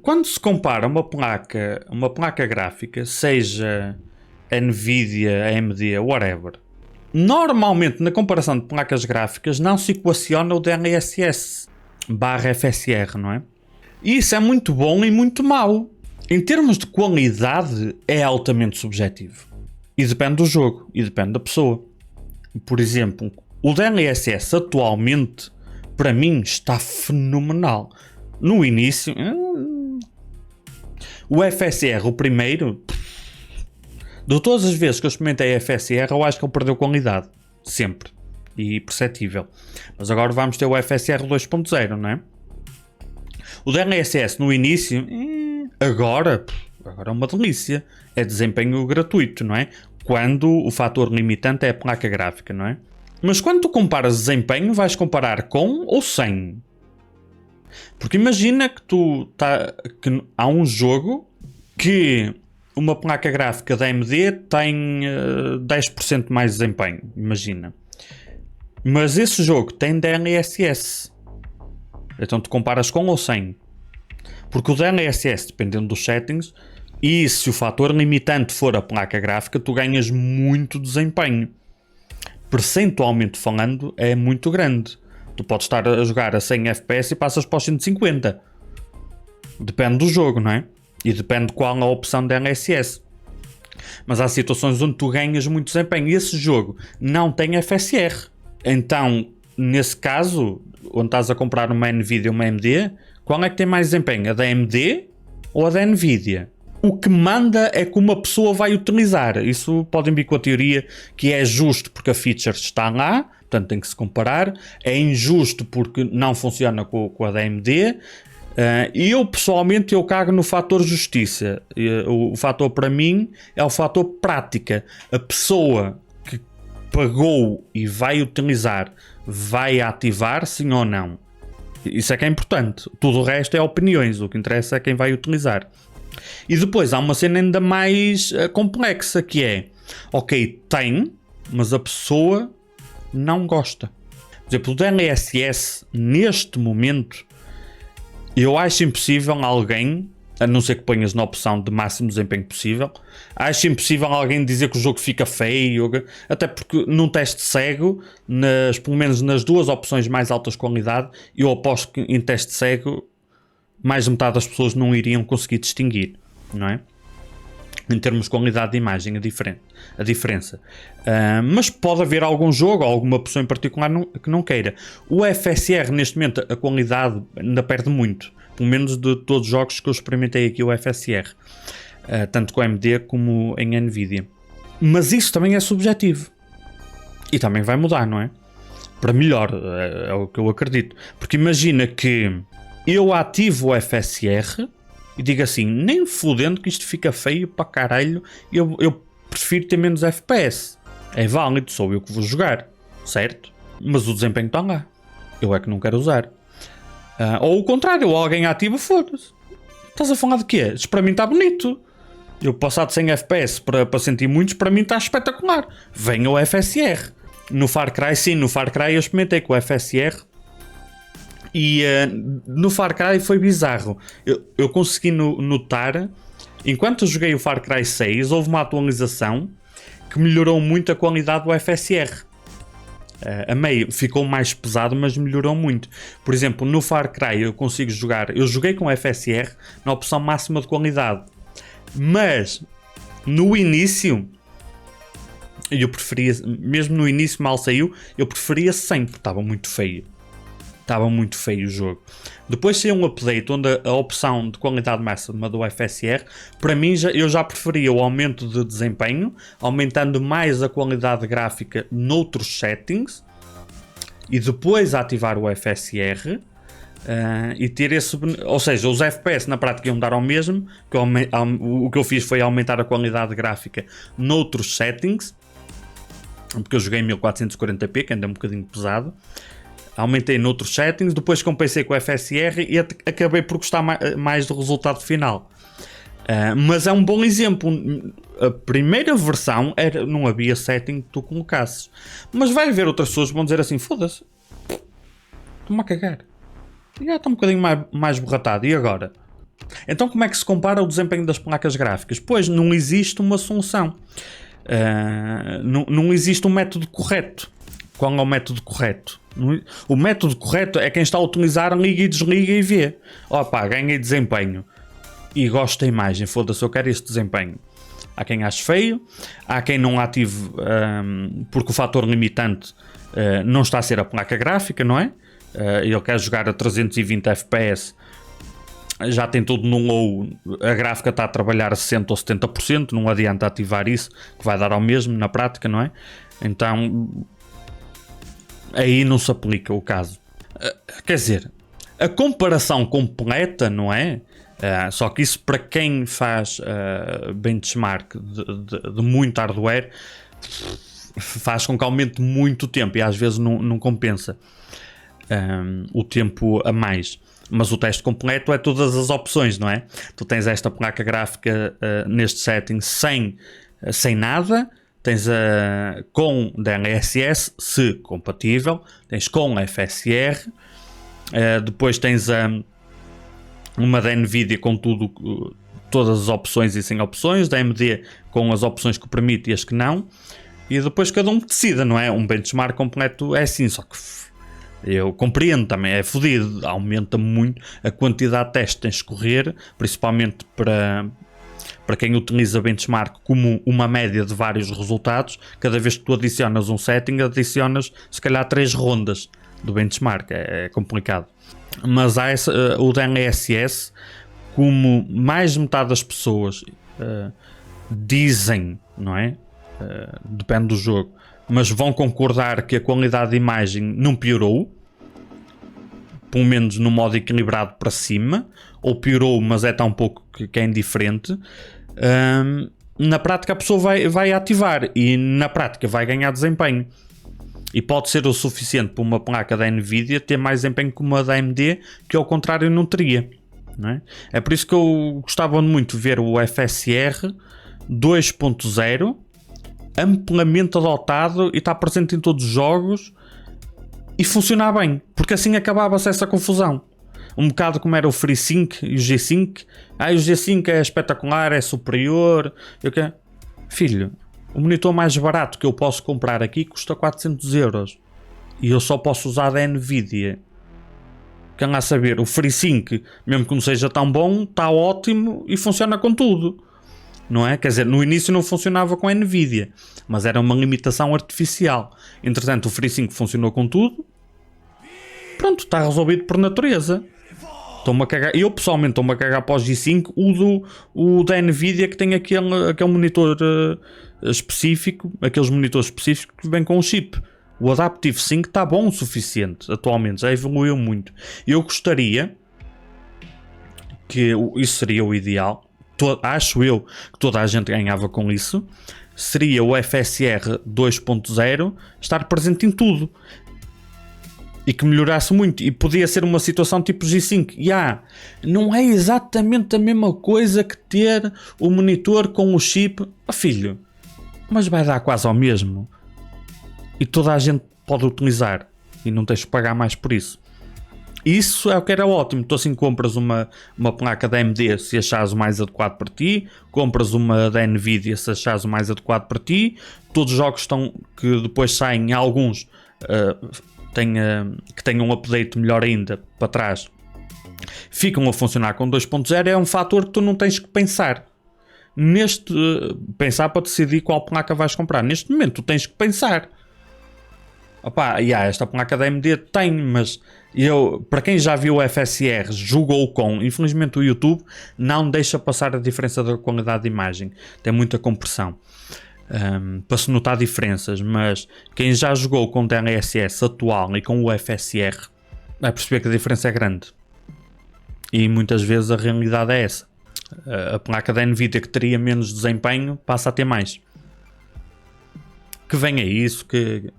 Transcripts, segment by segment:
quando se compara uma placa gráfica, seja Nvidia, AMD, whatever, normalmente na comparação de placas gráficas não se equaciona o DLSS barra FSR, não é? E isso é muito bom e muito mau. Em termos de qualidade, é altamente subjetivo. E depende do jogo, e depende da pessoa. Por exemplo, o DLSS atualmente, para mim, está fenomenal. No início, o FSR, o primeiro, de todas as vezes que eu experimentei FSR, eu acho que ele perdeu qualidade. Sempre. E perceptível. Mas agora vamos ter o FSR 2.0, não é? O DLSS no início, agora é uma delícia. É desempenho gratuito, não é? Quando o fator limitante é a placa gráfica, não é? Mas quando tu comparas desempenho, vais comparar com ou sem? Porque imagina que que há um jogo que uma placa gráfica da AMD tem 10% mais desempenho, imagina. Mas esse jogo tem DLSS. Então tu comparas com ou sem? Porque o DLSS, dependendo dos settings, e se o fator limitante for a placa gráfica, tu ganhas muito desempenho. Percentualmente falando, é muito grande. Tu podes estar a jogar a 100 FPS e passas para os 150. Depende do jogo, não é? E depende de qual a opção de DLSS. Mas há situações onde tu ganhas muito desempenho e esse jogo não tem FSR. Então, nesse caso, onde estás a comprar uma Nvidia ou uma AMD, qual é que tem mais desempenho? A da AMD ou a da Nvidia? O que manda é como a pessoa vai utilizar. Isso podem vir com a teoria que é justo porque a feature está lá, portanto tem que se comparar. É injusto porque não funciona com a da AMD. E eu pessoalmente cago no fator justiça. O fator para mim é o fator prática. A pessoa que pagou e vai utilizar vai ativar, sim ou não. Isso é que é importante. Tudo o resto é opiniões. O que interessa é quem vai utilizar. E depois há uma cena ainda mais complexa que é, ok, tem, mas a pessoa não gosta. Por exemplo, o DLSS neste momento eu acho impossível alguém, a não ser que ponhas na opção de máximo desempenho possível, acho impossível alguém dizer que o jogo fica feio, até porque num teste cego, pelo menos nas duas opções mais altas de qualidade, eu aposto que em teste cego mais de metade das pessoas não iriam conseguir distinguir, não é? Em termos de qualidade de imagem, a diferença. Mas pode haver algum jogo, ou alguma pessoa em particular que não queira. O FSR, neste momento, a qualidade ainda perde muito. Pelo menos de todos os jogos que eu experimentei aqui, o FSR. Tanto com a AMD como em Nvidia. Mas isso também é subjetivo. E também vai mudar, não é? Para melhor, é o que eu acredito. Porque imagina que eu ativo o FSR e digo assim, nem fodendo que isto fica feio para caralho, eu prefiro ter menos FPS. É válido, sou eu que vou jogar, certo? Mas o desempenho está lá. Eu é que não quero usar. Ou o contrário, ou alguém ativa, foda-se. Estás a falar de quê? Isto para mim está bonito. Eu passar de 100 FPS para sentir muitos, para mim está espetacular. Venha o FSR. No Far Cry, sim, no Far Cry eu experimentei com o FSR. E no Far Cry foi bizarro. Eu consegui notar, enquanto eu joguei o Far Cry 6, houve uma atualização que melhorou muito a qualidade do FSR. A meio ficou mais pesado, mas melhorou muito. Por exemplo, no Far Cry eu consigo jogar. Eu joguei com FSR na opção máxima de qualidade, mas no início eu preferia, mesmo no início mal saiu, eu preferia 100 porque estava muito feio. Estava muito feio o jogo. Depois saiu um update onde a opção de qualidade máxima do FSR, para mim eu já preferia o aumento de desempenho, aumentando mais a qualidade gráfica noutros settings, e depois ativar o FSR e ter esse... Ou seja, os FPS na prática iam dar ao mesmo, que o que eu fiz foi aumentar a qualidade gráfica noutros settings, porque eu joguei em 1440p, que ainda é um bocadinho pesado. Aumentei noutros settings, depois compensei com o FSR e acabei por gostar mais do resultado final. Mas é um bom exemplo. A primeira versão não havia setting que tu colocasses. Mas vai haver outras pessoas que vão dizer assim, foda-se, estou-me a cagar. Já está um bocadinho mais borratado. E agora? Então como é que se compara o desempenho das placas gráficas? Pois não existe uma solução. Não existe um método correto. Qual é o método correto? O método correto é quem está a utilizar, liga e desliga e vê. Opa, ganhei desempenho. E gosto da imagem, foda-se, eu quero este desempenho. Há quem ache feio, há quem não ative porque o fator limitante não está a ser a placa gráfica, não é? Ele quer jogar a 320 FPS, já tem tudo no low, a gráfica está a trabalhar a 60% ou 70%, não adianta ativar isso, que vai dar ao mesmo na prática, não é? Então, aí não se aplica o caso. Quer dizer, a comparação completa, não é? Só que isso para quem faz benchmark de muito hardware faz com que aumente muito tempo e às vezes não compensa o tempo a mais. Mas o teste completo é todas as opções, não é? Tu tens esta placa gráfica neste setting sem nada, tens com DLSS, se compatível, tens com FSR, depois tens uma da Nvidia com todas as opções e sem opções, da AMD com as opções que permite e as que não, e depois cada um decida, não é? Um benchmark completo é assim, só que eu compreendo também, é fodido, aumenta muito a quantidade de testes que tens de correr, principalmente para quem utiliza benchmark como uma média de vários resultados. Cada vez que tu adicionas um setting, adicionas se calhar 3 rondas do benchmark, é complicado. Mas há o DLSS, como mais de metade das pessoas dizem, não é? Depende do jogo, mas vão concordar que a qualidade de imagem não piorou, pelo menos no modo equilibrado para cima, ou piorou, mas é tão pouco que é indiferente. Na prática a pessoa vai ativar e na prática vai ganhar desempenho. E pode ser o suficiente para uma placa da Nvidia ter mais desempenho que uma da AMD, que ao contrário não teria. Não é? É por isso que eu gostava muito de ver o FSR 2.0 amplamente adotado e está presente em todos os jogos e funcionar bem, porque assim acabava-se essa confusão. Um bocado como era o FreeSync e o G-Sync. O G-Sync é espetacular, é superior. Filho, o monitor mais barato que eu posso comprar aqui custa 400€ e eu só posso usar da Nvidia. Quem lá saber, o FreeSync, mesmo que não seja tão bom, está ótimo e funciona com tudo. Não é? Quer dizer, no início não funcionava com a Nvidia, mas era uma limitação artificial. Entretanto, o FreeSync funcionou com tudo. Pronto, está resolvido por natureza. Estou-me a cagar. Eu pessoalmente estou-me a cagar para o G5, o da Nvidia, que tem aquele monitor específico, aqueles monitores específicos que vêm com o chip. O Adaptive Sync está bom o suficiente atualmente, já evoluiu muito. Eu gostaria que isso seria o ideal. Acho eu que toda a gente ganhava com isso. Seria o FSR 2.0 estar presente em tudo e que melhorasse muito. E podia ser uma situação tipo G5. Não é exatamente a mesma coisa que ter o monitor com o chip. Filho, mas vai dar quase ao mesmo. E toda a gente pode utilizar e não tens que pagar mais por isso. Isso é o que era ótimo. Tu assim compras uma placa da AMD se achares o mais adequado para ti, compras uma da Nvidia se achares o mais adequado para ti. Todos os jogos que depois saem, alguns que tenham um update melhor ainda para trás, ficam a funcionar com 2.0. É um fator que tu não tens que pensar. Pensar para decidir qual placa vais comprar. Neste momento tu tens que pensar. Esta placa da AMD tem, mas para quem já viu o FSR, jogou com, infelizmente o YouTube não deixa passar a diferença da qualidade de imagem, tem muita compressão para se notar diferenças, mas quem já jogou com DLSS atual e com o FSR vai perceber que a diferença é grande e muitas vezes a realidade é essa. A placa da Nvidia que teria menos desempenho passa a ter mais. Que venha isso, que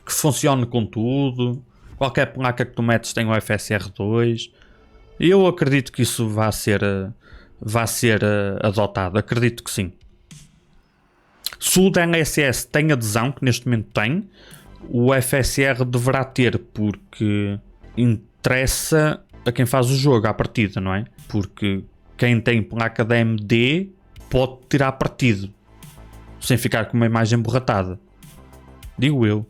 funcione com tudo. Qualquer placa que tu metes tem o FSR2. E eu acredito que isso vai ser adotado. Acredito que sim. Se o DLSS tem adesão, que neste momento tem, o FSR deverá ter, porque interessa a quem faz o jogo à partida, não é? Porque quem tem placa da AMD pode tirar partido sem ficar com uma imagem borratada. Digo eu.